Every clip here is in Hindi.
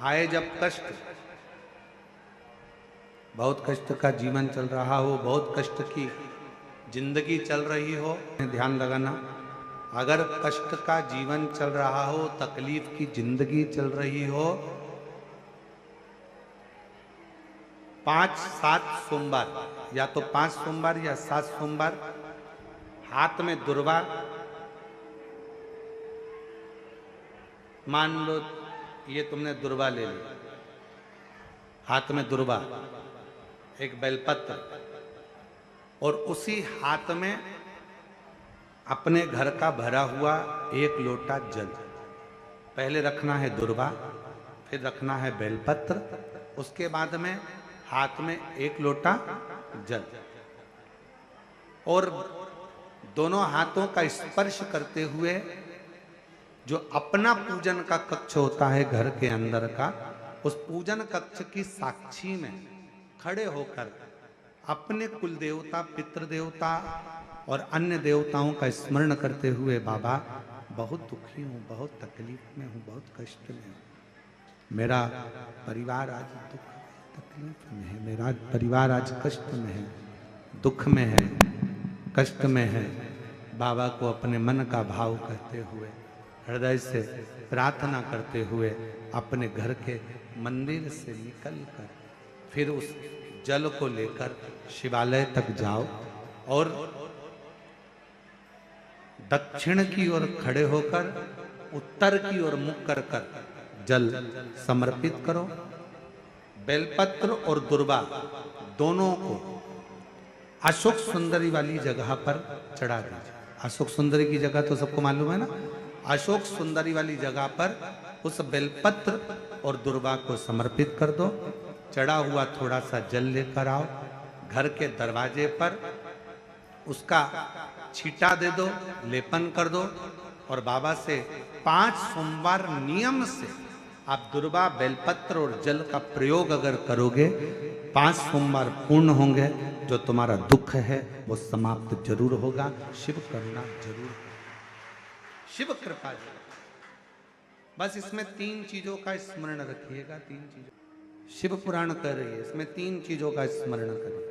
आए जब कष्ट, बहुत कष्ट का जीवन चल रहा हो, बहुत कष्ट की जिंदगी चल रही हो, ध्यान लगाना, अगर कष्ट का जीवन चल रहा हो, तकलीफ की जिंदगी चल रही हो, 5-7 सोमवार, या तो 5 सोमवार या 7 सोमवार, हाथ में दुर्वा, मान लो ये तुमने दुर्वा ले ली, हाथ में दुर्वा, एक बेलपत्र, और उसी हाथ में अपने घर का भरा हुआ 1 लोटा जल। पहले रखना है दुर्वा, फिर रखना है बेलपत्र, उसके बाद में हाथ में 1 लोटा जल, और दोनों हाथों का स्पर्श करते हुए जो अपना पूजन का कक्ष होता है घर के अंदर का, उस पूजन कक्ष की साक्षी में खड़े होकर अपने कुल देवता, पितृ देवता और अन्य देवताओं का स्मरण करते हुए, बाबा बहुत दुखी हूँ, बहुत तकलीफ में हूँ, बहुत कष्ट में हूँ, मेरा परिवार आज दुख तकलीफ में है, मेरा परिवार आज कष्ट में है, दुख में है, कष्ट में है। बाबा को अपने मन का भाव कहते हुए, हृदय से प्रार्थना करते हुए, अपने घर के मंदिर से निकलकर फिर उस जल को लेकर शिवालय तक जाओ और दक्षिण की ओर खड़े होकर उत्तर की ओर मुख कर कर जल समर्पित करो। बेलपत्र और दुर्वा दोनों को अशोक सुंदरी वाली जगह पर चढ़ा दीजिए। अशोक सुंदरी की जगह तो सबको मालूम है ना। अशोक सुंदरी वाली जगह पर उस बेलपत्र और दुर्वा को समर्पित कर दो। चढ़ा हुआ थोड़ा सा जल लेकर आओ, घर के दरवाजे पर उसका छींटा दे दो, लेपन कर दो, और बाबा से 5 सोमवार नियम से आप दुर्वा, बेलपत्र और जल का प्रयोग अगर करोगे, 5 सोमवार पूर्ण होंगे, जो तुम्हारा दुख है वो समाप्त जरूर होगा। शिव करुणा जरूर, शिव कृपा जरूर। बस इसमें 3 चीजों का स्मरण रखिएगा। 3 चीजों शिव पुराण कर रही है, इसमें 3 चीजों का स्मरण करिए।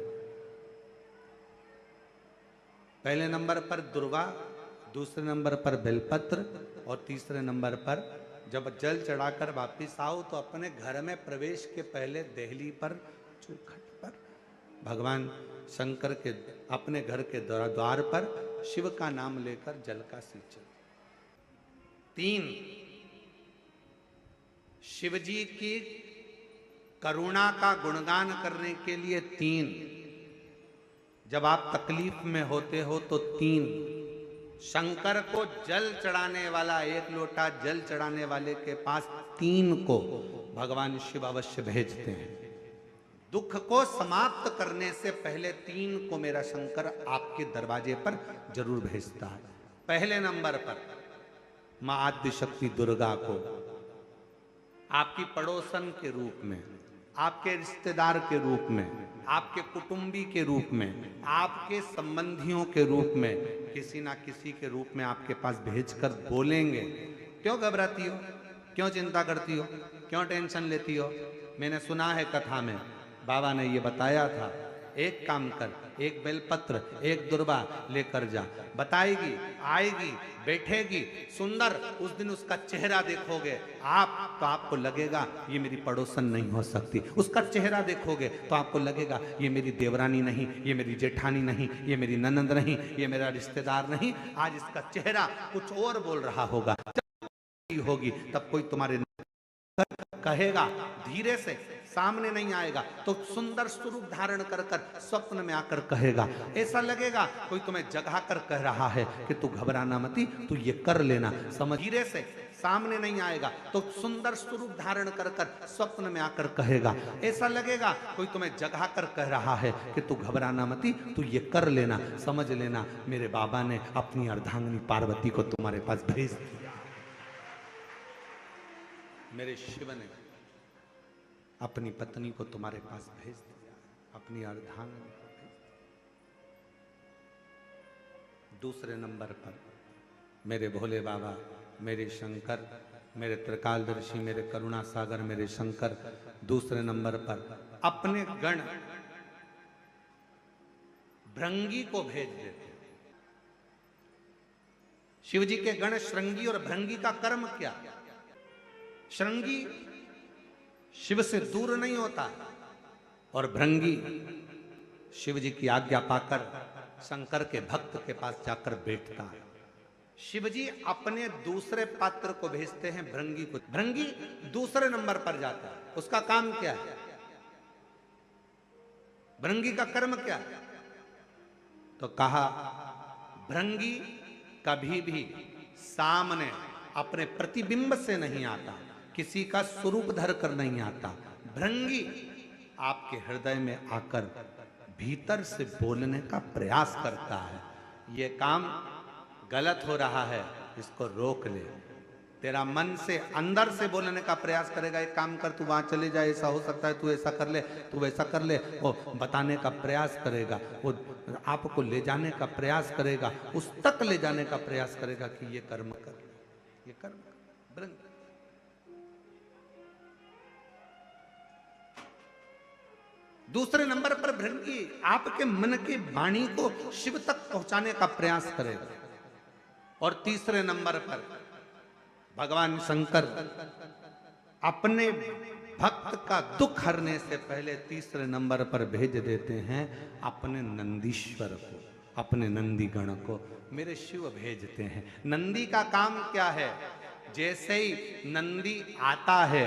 पहले नंबर पर दुर्वा, दूसरे नंबर पर बेलपत्र, और तीसरे नंबर पर जब जल चढ़ाकर वापिस आओ तो अपने घर में प्रवेश के पहले देहली पर, चौखट पर भगवान शंकर के अपने घर के द्वार पर शिव का नाम लेकर जल का सिंचन। 3 शिवजी की करुणा का गुणगान करने के लिए 3, जब आप तकलीफ में होते हो तो 3, शंकर को जल चढ़ाने वाला, 1 लोटा जल चढ़ाने वाले के पास 3 को भगवान शिव अवश्य भेजते हैं। दुख को समाप्त करने से पहले 3 को मेरा शंकर आपके दरवाजे पर जरूर भेजता है। पहले नंबर पर मां आद्य शक्ति दुर्गा को आपकी पड़ोसन के रूप में, आपके रिश्तेदार के रूप में, आपके कुटुंबी के रूप में, आपके संबंधियों के रूप में, किसी ना किसी के रूप में आपके पास भेजकर बोलेंगे, क्यों घबराती हो, क्यों चिंता करती हो, क्यों टेंशन लेती हो। मैंने सुना है कथा में, बाबा ने ये बताया था, एक काम कर, 1 बेलपत्र, 1 दुर्वा लेकर जा, बताएगी, आएगी, बैठेगी, सुंदर, उस दिन उसका चेहरा देखोगे आप तो आपको लगेगा ये मेरी पड़ोसन नहीं हो सकती। उसका चेहरा देखोगे तो आपको लगेगा ये मेरी देवरानी नहीं, ये मेरी जेठानी नहीं, ये मेरी ननंद नहीं, ये मेरा रिश्तेदार नहीं। आज इसका चेहरा कुछ और बोल रहा होगा। जब होगी तब कोई तुम्हारे कहेगा, धीरे से, सामने नहीं आएगा तो सुंदर स्वरूप धारण कर कर स्वप्न में आकर कहेगा। ऐसा लगेगा कोई तुम्हें जगा कर कह रहा है कि तू घबराना मती, तू ये कर लेना, समझ। धीरे से, सामने नहीं आएगा तो सुंदर स्वरूप धारण कर कर स्वप्न में आकर कहेगा। ऐसा लगेगा कोई तुम्हें जगा कर कह रहा है कि तू घबराना मती, तू ये कर लेना, समझ लेना मेरे बाबा ने अपनी अर्धांगिनी पार्वती को तुम्हारे पास भेज दिया। मेरे शिव ने अपनी पत्नी को तुम्हारे पास भेज दिया, अपनी अर्धांगिनी को भेज दिया। दूसरे नंबर पर मेरे भोले बाबा, मेरे शंकर मेरे त्रिकालदर्शी, मेरे करुणा सागर, मेरे शंकर। दूसरे नंबर पर अपने गण भृंगी को भेज देते। शिव जी के गण श्रृंगी और भृंगी का कर्म क्या? श्रृंगी शिव से दूर नहीं होता और भृंगी शिव जी की आज्ञा पाकर शंकर के भक्त के पास जाकर बैठता है। शिव जी अपने दूसरे पात्र को भेजते हैं भृंगी को। भृंगी दूसरे नंबर पर जाता है। उसका काम क्या है? भृंगी का कर्म क्या है? तो कहा भृंगी कभी भी सामने अपने प्रतिबिंब से नहीं आता, किसी का स्वरूप धर कर नहीं आता। भृंगी आपके हृदय में आकर भीतर से बोलने का प्रयास करता है। ये काम गलत हो रहा है, इसको रोक ले। तेरा मन से अंदर से बोलने का प्रयास करेगा, एक काम कर, तू वहां चले जा, ऐसा हो सकता है, तू ऐसा कर ले, तू वैसा कर ले। वो बताने का प्रयास करेगा, वो आपको ले जाने का प्रयास करेगा, उस तक ले जाने का प्रयास करेगा कि ये कर्म कर, ये कर्म कर। भृंगी दूसरे नंबर पर भृंगी आपके मन की वाणी को शिव तक पहुंचाने का प्रयास करेगा। और तीसरे नंबर पर भगवान शंकर अपने भक्त का दुख हरने से पहले तीसरे नंबर पर भेज देते हैं अपने नंदीश्वर को, अपने नंदी गण को। मेरे शिव भेजते हैं। नंदी का काम क्या है? जैसे ही नंदी आता है,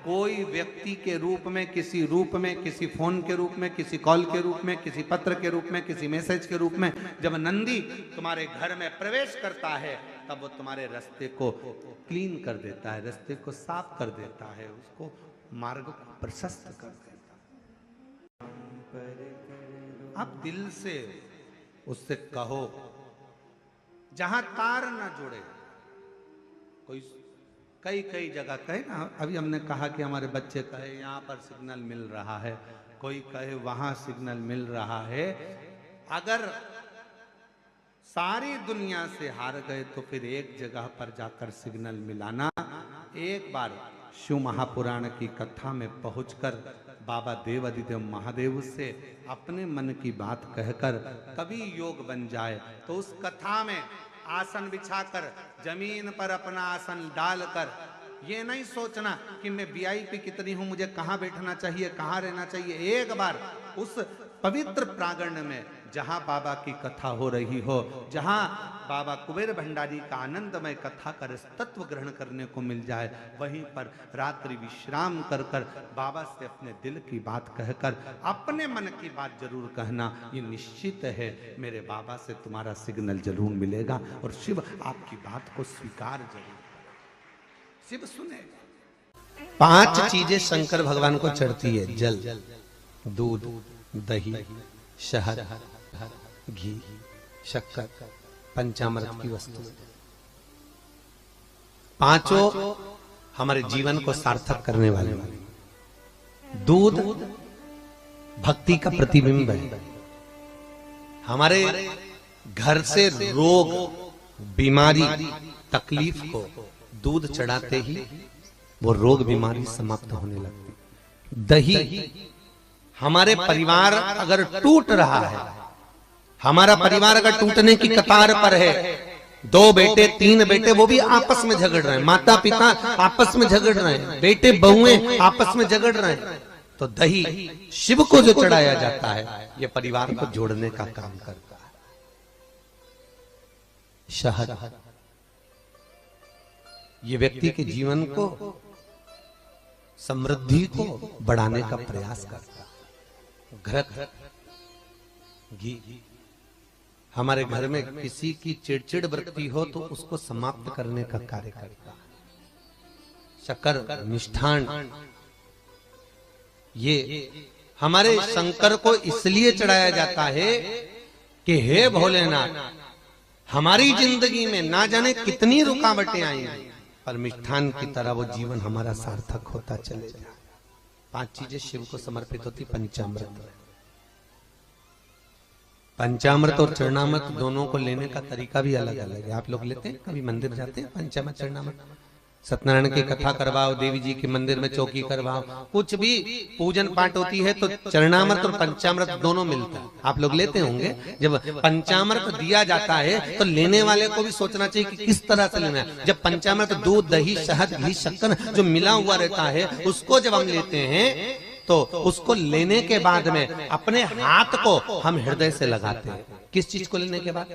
कोई व्यक्ति के रूप में, किसी रूप में, किसी फोन के रूप में, किसी कॉल के रूप में, किसी पत्र के रूप में, किसी मैसेज के रूप में, जब नंदी तुम्हारे घर में प्रवेश करता है तब वो तुम्हारे रास्ते को क्लीन कर देता है, रास्ते को साफ कर देता है, उसको मार्ग को प्रशस्त कर देता है। आप दिल से उससे कहो, जहां तार ना जुड़े। कोई कई जगह कहे ना, अभी हमने कहा कि हमारे बच्चे कहे यहाँ पर सिग्नल मिल रहा है, कोई कहे वहां सिग्नल मिल रहा है। अगर सारी दुनिया से हार गए तो फिर एक जगह पर जाकर सिग्नल मिलाना। एक बार शिव महापुराण की कथा में पहुंचकर बाबा देवाधिदेव महादेव से अपने मन की बात कहकर कभी योग बन जाए तो उस कथा में आसन बिछाकर जमीन पर अपना आसन डालकर ये नहीं सोचना कि मैं वीआईपी कितनी हूं, मुझे कहां बैठना चाहिए, कहां रहना चाहिए। एक बार उस पवित्र प्रांगण में जहां बाबा की कथा हो रही हो, जहां बाबा कुबेर भंडारी का आनंदमय कथा कर तत्व ग्रहण करने को मिल जाए, वहीं पर रात्रि विश्राम कर कर बाबा से अपने दिल की बात कहकर अपने मन की बात जरूर कहना। ये निश्चित है मेरे बाबा से तुम्हारा सिग्नल जरूर मिलेगा और शिव आपकी बात को स्वीकार जरूर, शिव सुनेगा। 5 चीजें शंकर भगवान को चढ़ती है: जल, दूध, दही, शहद, घी, शक्कर, पंचामृत की वस्तु। पांचों हमारे जीवन को सार्थक करने वाले। दूध भक्ति का प्रतिबिंब है। हमारे घर से रोग, बीमारी, तकलीफ को दूध चढ़ाते ही वो रोग बीमारी समाप्त होने लगती। दही, हमारे परिवार अगर टूट रहा है, हमारा परिवार अगर टूटने की कतार पर है, 2 बेटे 3 बेटे वो भी आपस में झगड़ रहे हैं, माता पिता आपस में झगड़ रहे हैं, बेटे बहुएं आपस में झगड़ रहे हैं, तो दही शिव को जो चढ़ाया जाता है ये परिवार को जोड़ने का काम करता है। शहद, ये व्यक्ति के जीवन को, समृद्धि को बढ़ाने का प्रयास करता है। घृत, घी, हमारे घर में किसी की चिड़चिड़ वृत्ति हो तो उसको समाप्त करने का कार्य करता है। शक्कर, मिष्ठान, ये हमारे शंकर को इसलिए चढ़ाया जाता है कि हे भोलेनाथ, हमारी जिंदगी में ना जाने कितनी रुकावटें आई हैं, पर मिष्ठान की तरह वो जीवन हमारा सार्थक होता चले जाए। 5 चीजें शिव को समर्पित होती। पंचामृत, पंचामृत और चरणामृत दोनों को लेने का तरीका भी अलग अलग है। आप लोग लेते हैं, कभी मंदिर जाते हैं, पंचामृत चरणामृत सत्यनारायण की कथा करवाओ, देवी जी के मंदिर में चौकी करवाओ, कुछ भी पूजन पाठ होती है तो चरणामृत और पंचामृत दोनों मिलता है। आप लोग लेते होंगे, जब पंचामृत दिया जाता है तो लेने वाले को भी सोचना चाहिए कि किस तरह से लेना है। जब पंचामृत दूध, दही, शहद, घी, शक्कर जो मिला हुआ रहता है उसको जब हम लेते हैं तो उसको लेने के बाद में अपने हाथ को हम हृदय से लगाते हैं। किस चीज को लेने के बाद?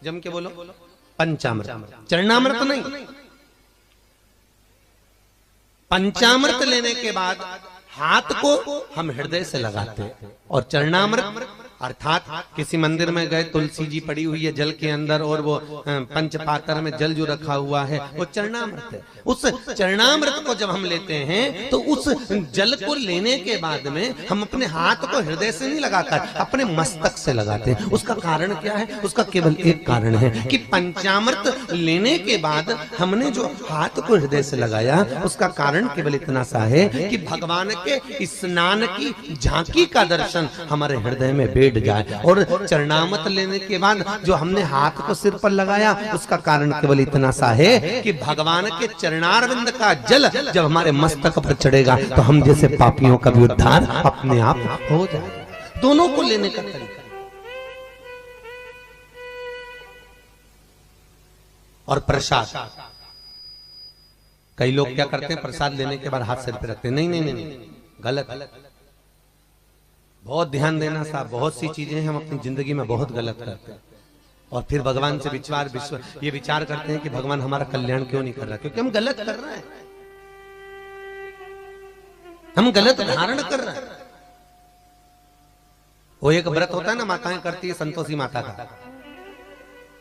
जम के बोलो, पंचामृत। चरणामृत नहीं, पंचामृत लेने के बाद हाथ को हम हृदय से लगाते हैं। और चरणामृत अर्थात किसी मंदिर में गए, तुलसी जी पड़ी हुई है जल के अंदर और वो पंचपात्र में जल जो रखा हुआ है वो चरणामृत है। उस चरणामृत को जब हम लेते हैं तो उस जल को लेने के बाद में हम अपने हाथ को हृदय से नहीं लगाकर अपने मस्तक से लगाते हैं। उसका कारण क्या है? उसका केवल एक कारण है कि पंचामृत लेने के बाद हमने जो हाथ को हृदय से लगाया उसका कारण केवल इतना सा है कि भगवान के स्नान की झांकी का दर्शन हमारे हृदय में बैठ जाए। और चरणामृत लेने के बाद जो हमने हाथ को सिर पर लगाया उसका कारण केवल इतना सा है कि भगवान के चरणारविंद का जल जब हमारे मस्तक पर चढ़ेगा तो हम जैसे पापियों का भी उद्धार अपने आप हो जाएगा। दोनों को लेने का तरीका। और प्रसाद, कई लोग क्या करते हैं, प्रसाद लेने के बाद हाथ सिर पे रखते हैं। नहीं नहीं नहीं, गलत। बहुत ध्यान देना साहब, बहुत सी चीजें हम अपनी जिंदगी में बहुत गलत करते हैं और फिर भगवान से ये विचार करते हैं कि भगवान हमारा कल्याण क्यों नहीं कर रहा, क्योंकि हम गलत कर रहे हैं, हम गलत धारण कर रहे हैं। वो एक व्रत होता है ना, माताएं करती है संतोषी माता का,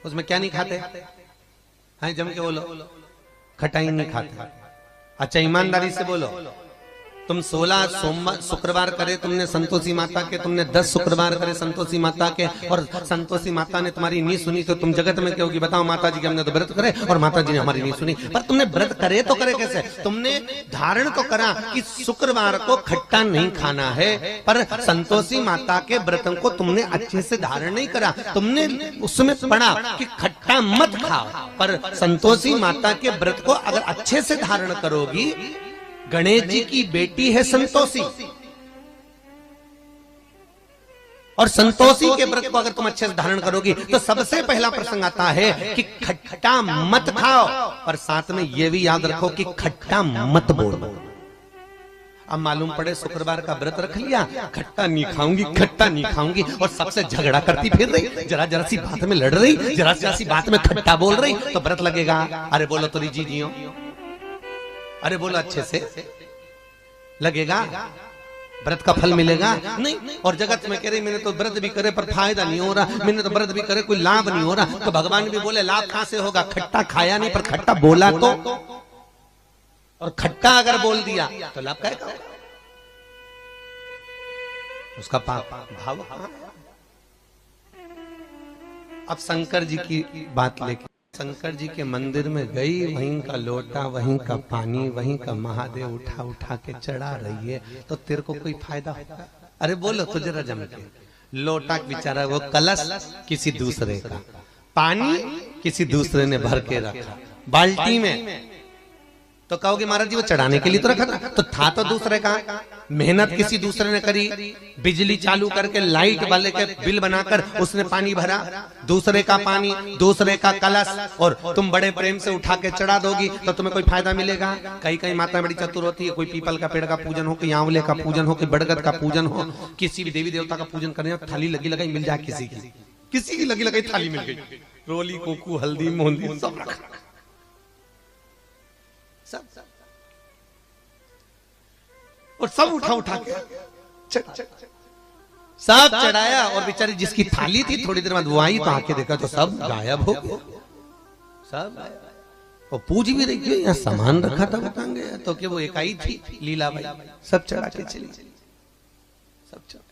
उसमें क्या नहीं खाते हैं? जम के बोलो, खटाई नहीं खाते। अच्छा ईमानदारी से बोलो, तुम 16 सोमवार शुक्रवार करे तुमने संतोषी माता के, तुमने 10 शुक्रवार करे संतोषी माता के, और संतोशि माता ने तुम्हारी नहीं सुनी तो तुम जगत में कहोगी बताओ माता जी के हमने तो व्रत करे और माता जी ने हमारी नहीं सुनी। पर तुमने व्रत करे तो करे कैसे? तुमने धारण तो करा कि शुक्रवार को खट्टा नहीं खाना है, पर संतोषी माता के व्रत को तुमने अच्छे से धारण नहीं करा। तुमने उसमें पढ़ा कि खट्टा मत खाओ, पर संतोषी माता के व्रत को अगर अच्छे से धारण करोगी, गणेश जी की बेटी है संतोषी, और संतोषी के व्रत को अगर तुम अच्छे से धारण करोगी तो सबसे पहला प्रसंग आता है कि खट्टा मत खाओ, और साथ में यह भी याद रखो कि खट्टा मत बोलो। अब मालूम पड़े शुक्रवार का व्रत रख लिया, खट्टा नहीं खाऊंगी, खट्टा नहीं खाऊंगी, और सबसे झगड़ा करती फिर रही, जरा जरा सी बात में लड़ रही, जरा जरा सी बात में खट्टा बोल रही, तो व्रत लगेगा? अरे बोलो तो जी जियो, अरे बोलो अच्छे से, लगेगा? व्रत का फल मिलेगा? नहीं। और जगत में कह रही मैंने तो व्रत भी करे पर फायदा नहीं हो रहा, मैंने तो व्रत भी करे कोई लाभ नहीं हो रहा। तो भगवान भी बोले लाभ कहां से होगा? खट्टा खाया नहीं पर खट्टा बोला तो, और खट्टा अगर बोल दिया तो लाभ क्या होगा? उसका पाप भाव। अब शंकर जी की बात लेके, शंकर जी के मंदिर में गई, वहीं का लोटा, वहीं का पानी, वहीं का महादेव उठा उठा के चढ़ा रही है, तो तेरे को कोई फायदा होगा? अरे बोलो तो जरा जम के। लोटा बेचारा वो कलश किसी दूसरे का, पानी किसी दूसरे ने भर के रखा बाल्टी में, तो कहोगे महाराज जी वो चढ़ाने के लिए तो रखा था तो दूसरे का, मेहनत किसी दूसरे ने करी, बिजली चालू करके लाइट वाले के बिल बनाकर उसने पानी भरा, दूसरे का पानी, दूसरे का कलश, और तुम बड़े प्रेम से उठा के चढ़ा दोगी तो तुम्हें कोई फायदा मिलेगा? कई कई माता बड़ी चतुर होती है, कोई पीपल का पेड़ का पूजन हो, कोई आंवले का पूजन हो, कोई बड़गद का पूजन हो, किसी भी देवी देवता का पूजन करने थाली लगी लगाई मिल जाए, किसी की लगी लगाई थाली मिल गई, रोली कोकू हल्दी मोहंदी सब रखा, सब और सब उठा उठा के सब चढ़ाया, और बेचारी जिसकी थाली थी थोड़ी देर बाद वो आई तो आके देखा तो सब गायब हो गए, सब। और पूछ भी रही क्यों यहाँ सामान रखा था वो कहां गया? तो कि वो इकाई थी लीलाबाई, सब चढ़ा के चली, सब चढ़ा।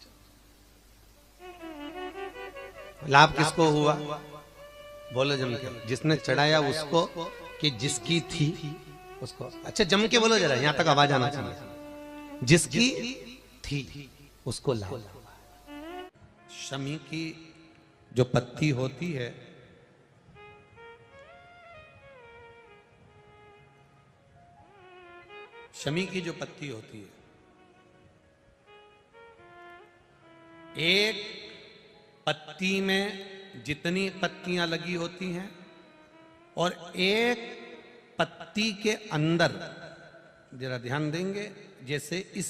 लाभ किसको हुआ? बोलो जम के। जिसने चढ़ाया उसको कि जिसकी थी उसको? अच्छा जम के बोलो जरा, यहां तक आवाज आना चाहिए। जिसकी थी उसको लाभ। शमी की जो पत्ती होती है शमी की जो पत्ती होती है, एक पत्ती में जितनी पत्तियां लगी होती हैं और एक पत्ती के अंदर, जरा ध्यान देंगे, जैसे इस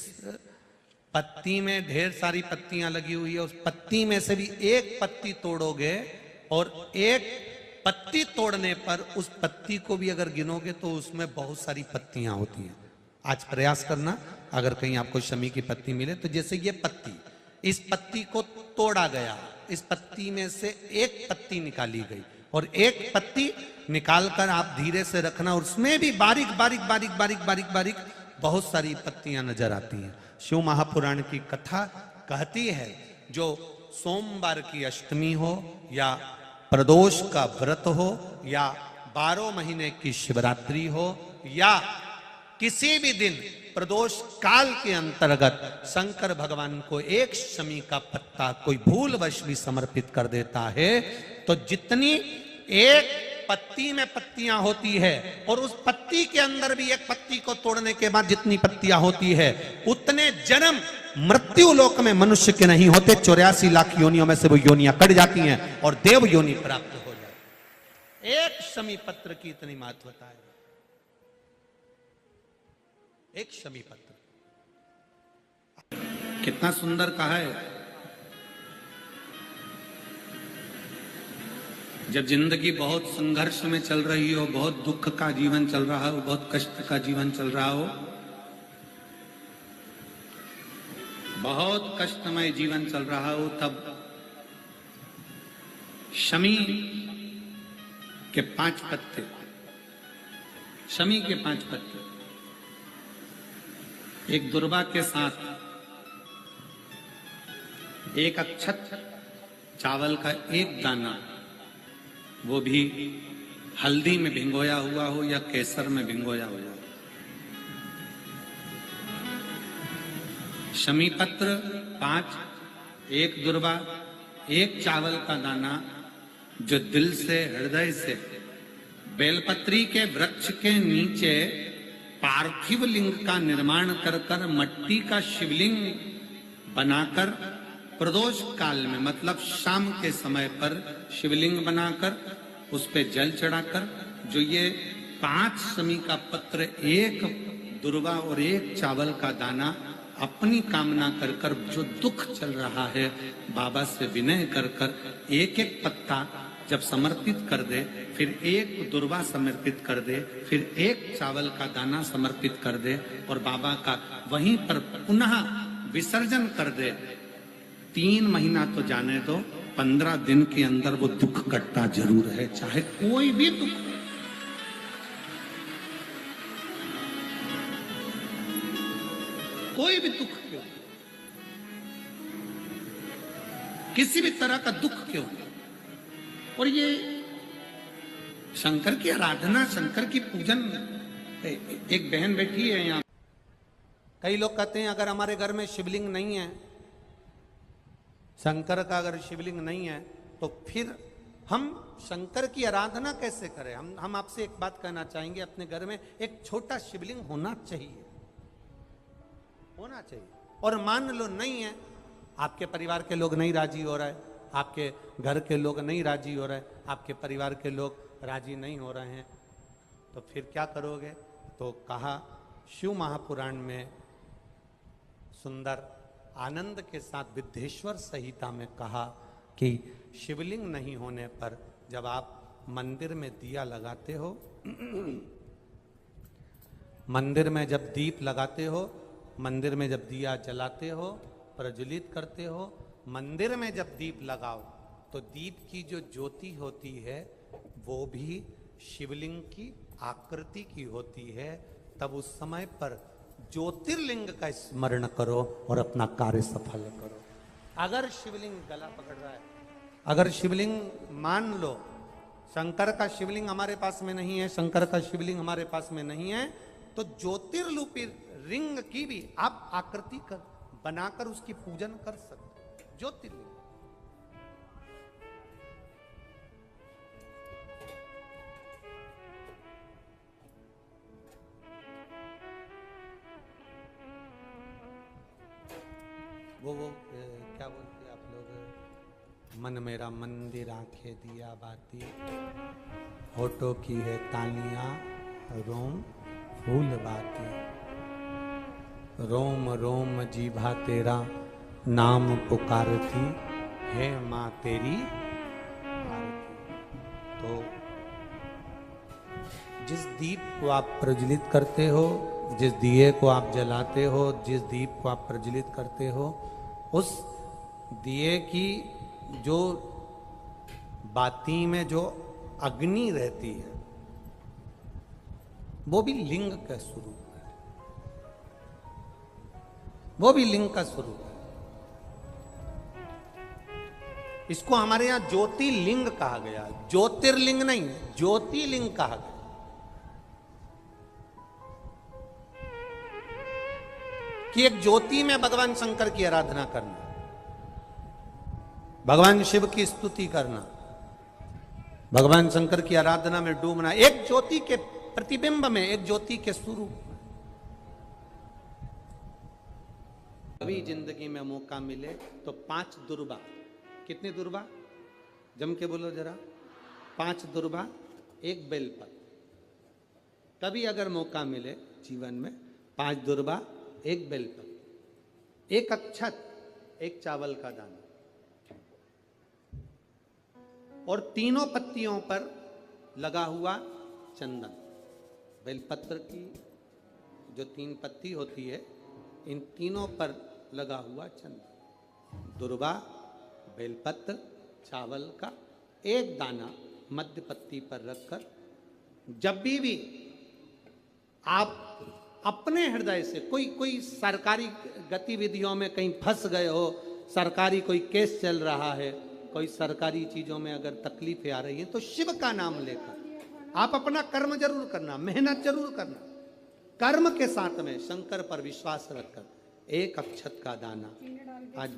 पत्ती में ढेर सारी पत्तियां लगी हुई है, उस पत्ती में से भी एक पत्ती तोड़ोगे और एक पत्ती तोड़ने पर उस पत्ती को भी अगर गिनोगे तो उसमें बहुत सारी पत्तियां होती हैं। आज प्रयास करना, अगर कहीं आपको शमी की पत्ती मिले तो जैसे ये पत्ती, इस पत्ती को तोड़ा गया, इस पत्ती में से एक पत्ती निकाली गई और एक पत्ती निकालकर आप धीरे से रखना, और उसमें भी बारीक बारीक बारीक बारीक बारीक बारीक बहुत सारी पत्तियां नजर आती हैं। शिव महापुराण की कथा कहती है, जो सोमवार की अष्टमी हो या प्रदोष का व्रत हो या 12 महीने की शिवरात्रि हो या किसी भी दिन प्रदोष काल के अंतर्गत शंकर भगवान को एक शमी का पत्ता कोई भूलवश भी समर्पित कर देता है, तो जितनी एक पत्ती में पत्तियां होती है और उस पत्ती के अंदर भी एक पत्ती को तोड़ने के बाद जितनी पत्तियां होती है, उतने जन्म मृत्यु लोक में मनुष्य के नहीं होते। 84 लाख योनियों में से वो योनियां कट जाती हैं और देव योनि प्राप्त हो जाती। एक शमी पत्र की इतनी महत्वता है, एक शमी पत्र। कितना सुंदर कहा है। जब जिंदगी बहुत संघर्ष में चल रही हो, बहुत दुख का जीवन चल रहा हो, बहुत कष्ट का जीवन चल रहा हो, बहुत कष्टमय जीवन चल रहा हो, तब शमी के 5 पत्ते, शमी के 5 पत्ते एक दुर्वा के साथ एक अक्षत चावल का एक दाना, वो भी हल्दी में भिंगोया हुआ हो या केसर में भिंगोया हुआ हो, शमी पत्र 5, एक दुर्वा, एक चावल का दाना, जो दिल से हृदय से बेलपत्री के वृक्ष के नीचे पार्थिव लिंग का निर्माण कर कर मट्टी का शिवलिंग बनाकर प्रदोष काल में, मतलब शाम के समय पर शिवलिंग बनाकर उस पे जल चढ़ाकर, जो ये 5 शमी का पत्र, एक दुर्वा और एक चावल का दाना, अपनी कामना कर कर, जो दुख चल रहा है बाबा से विनय कर कर एक एक पत्ता जब समर्पित कर दे, फिर एक दुर्वा समर्पित कर दे, फिर एक चावल का दाना समर्पित कर दे और बाबा का वहीं पर पुनः विसर्जन कर दे, 3 महीना तो जाने दो, 15 दिन के अंदर वो दुख कटता जरूर है, चाहे कोई भी दुख। कोई भी दुख क्यों, किसी भी तरह का दुख क्यों। और ये शंकर की आराधना, शंकर की पूजन। एक बहन बैठी है यहाँ, कई लोग कहते हैं अगर हमारे घर में शिवलिंग नहीं है, शंकर का अगर शिवलिंग नहीं है, तो फिर हम शंकर की आराधना कैसे करें। हम आपसे एक बात कहना चाहेंगे, अपने घर में एक छोटा शिवलिंग होना चाहिए, होना चाहिए। और मान लो नहीं है, आपके परिवार के लोग नहीं राजी हो रहे, आपके घर के लोग नहीं राजी हो रहे, आपके परिवार के लोग राजी नहीं हो रहे हैं, तो फिर क्या करोगे। तो कहा शिव महापुराण में सुंदर आनंद के साथ विद्धेश्वर संहिता में कहा कि शिवलिंग नहीं होने पर जब आप मंदिर में दिया लगाते हो, मंदिर में जब दीप लगाते हो, मंदिर में जब दिया जलाते हो, प्रज्वलित करते हो, मंदिर में जब दीप लगाओ तो दीप की जो ज्योति होती है वो भी शिवलिंग की आकृति की होती है। तब उस समय पर ज्योतिर्लिंग का स्मरण करो और अपना कार्य सफल करो। अगर शिवलिंग गला पकड़ रहा है, अगर शिवलिंग मान लो शंकर का शिवलिंग हमारे पास में नहीं है, शंकर का शिवलिंग हमारे पास में नहीं है, तो ज्योतिर्लिपि रिंग की भी आप आकृति कर बनाकर उसकी पूजन कर सकते। ज्योतिर्लिंग क्या बोलते आप लोग, मन मेरा मंदिर आंखें दिया बाती, होठों की है तालियां रोम फूल बाती, रोम रोम जीभा तेरा नाम पुकारती है माँ तेरी आरती। तो जिस दीप को आप प्रज्वलित करते हो, जिस दिए को आप जलाते हो, जिस दीप को आप प्रज्वलित करते हो, उस दिए की जो बाती में जो अग्नि रहती है वो भी लिंग का स्वरूप है, वो भी लिंग का स्वरूप है। इसको हमारे यहां ज्योतिर्लिंग कहा गया, ज्योतिर्लिंग नहीं, ज्योतिर्लिंग कहा गया। कि एक ज्योति में भगवान शंकर की आराधना करना, भगवान शिव की स्तुति करना, भगवान शंकर की आराधना में डूबना, एक ज्योति के प्रतिबिंब में, एक ज्योति के स्वरूप में। कभी जिंदगी में मौका मिले तो 5 दुर्बा, कितनी दुर्बा जम के बोलो जरा, 5 दुर्बा 1 बेलपत्र। कभी अगर मौका मिले जीवन में 5 दुर्बा 1 बेलपत्र, 1 अक्षत, 1 चावल का दाना, और तीनों पत्तियों पर लगा हुआ चंदन। बेलपत्र की जो 3 पत्ती होती है, इन तीनों पर लगा हुआ चंदन, दुर्बा, बेलपत्र, चावल का 1 दाना मध्य पत्ती पर रखकर, जब भी आप अपने हृदय से कोई सरकारी गतिविधियों में कहीं फंस गए हो, सरकारी कोई केस चल रहा है, कोई सरकारी चीजों में अगर तकलीफें आ रही है, तो शिव का नाम लेकर आप अपना कर्म जरूर करना, मेहनत जरूर करना, कर्म के साथ में शंकर पर विश्वास रखकर 1 अक्षत का दाना, 1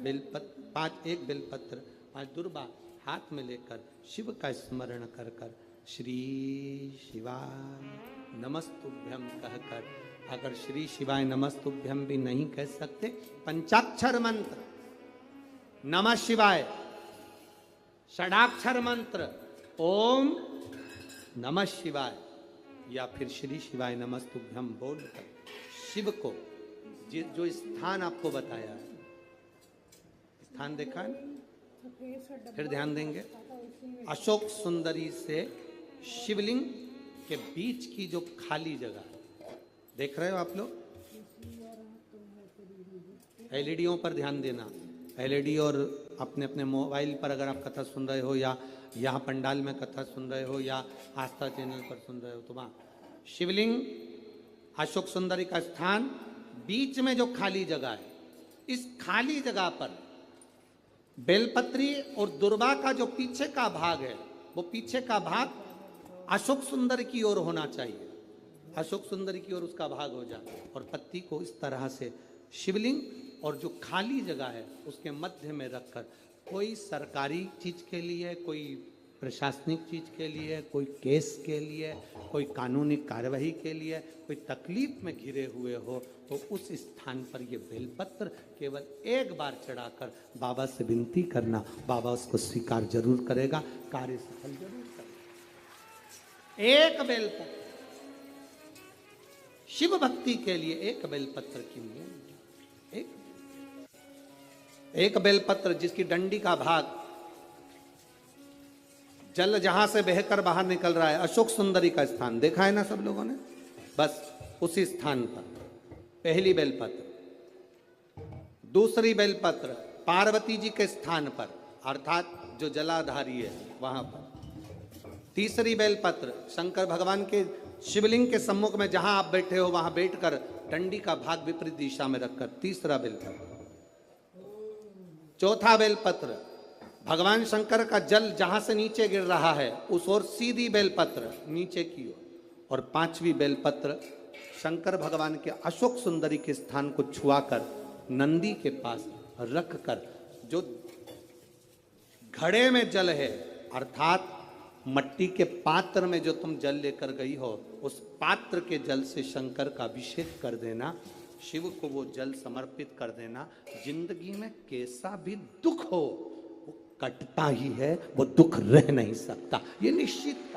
बेलपत्र, 5 दुर्बा हाथ में लेकर शिव का स्मरण कर कर श्री शिवाय नमस्तुभ्यम कहकर, अगर श्री शिवाय नमस्तुभ्यम भी नहीं कह सकते, पंचाक्षर मंत्र नमः शिवाय, षडाक्षर मंत्र ओम नमः शिवाय, या फिर श्री शिवाय नमस्तुभ्यम बोलकर शिव को जो स्थान आपको बताया है, स्थान देखा है, फिर ध्यान देंगे, अशोक सुंदरी से शिवलिंग के बीच की जो खाली जगह, देख रहे हो आप लोग, एलईडीओं पर ध्यान देना, एलईडी और अपने अपने मोबाइल पर अगर आप कथा सुन रहे हो, या यहाँ पंडाल में कथा सुन रहे हो, या आस्था चैनल पर सुन रहे हो, तो वहाँ शिवलिंग, अशोक सुंदरी का स्थान, बीच में जो खाली जगह है, इस खाली जगह पर बेलपत्री और दुर्बा का जो पीछे का भाग है, वो पीछे का भाग अशोक सुंदर की ओर होना चाहिए, अशोक सुंदर की ओर उसका भाग हो जाए, और पत्ती को इस तरह से शिवलिंग और जो खाली जगह है उसके मध्य में रखकर, कोई सरकारी चीज के लिए, कोई प्रशासनिक चीज के लिए, कोई केस के लिए, कोई कानूनी कार्यवाही के लिए, कोई तकलीफ में घिरे हुए हो, तो उस स्थान पर ये बेलपत्र केवल 1 बार चढ़ाकर बाबा से विनती करना, बाबा उसको स्वीकार जरूर करेगा, कार्य सफल जरूर करेगा। 1 बेलपत्र शिव भक्ति के लिए, 1 बेलपत्र की मूल्य, एक बेलपत्र जिसकी डंडी का भाग जल जहां से बहकर बाहर निकल रहा है, अशोक सुंदरी का स्थान देखा है ना सब लोगों ने, बस उसी स्थान पर पहली बेलपत्र, दूसरी बेलपत्र पार्वती जी के स्थान पर, अर्थात जो जलाधारी है वहां पर, तीसरी बेलपत्र शंकर भगवान के शिवलिंग के सम्मुख में जहां आप बैठे हो वहां बैठकर डंडी का भाग विपरीत दिशा में रखकर, तीसरा बेलपत्र, चौथा बेलपत्र भगवान शंकर का जल जहां से नीचे गिर रहा है उस ओर सीधी बेलपत्र नीचे की ओर, और 5वीं बेलपत्र शंकर भगवान के अशोक सुंदरी के स्थान को छुआकर नंदी के पास रखकर, जो घड़े में जल है अर्थात मट्टी के पात्र में जो तुम जल लेकर गई हो, उस पात्र के जल से शंकर का अभिषेक कर देना, शिव को वो जल समर्पित कर देना। जिंदगी में कैसा भी दुख हो वो कटता ही है, वो दुख रह नहीं सकता, ये निश्चित।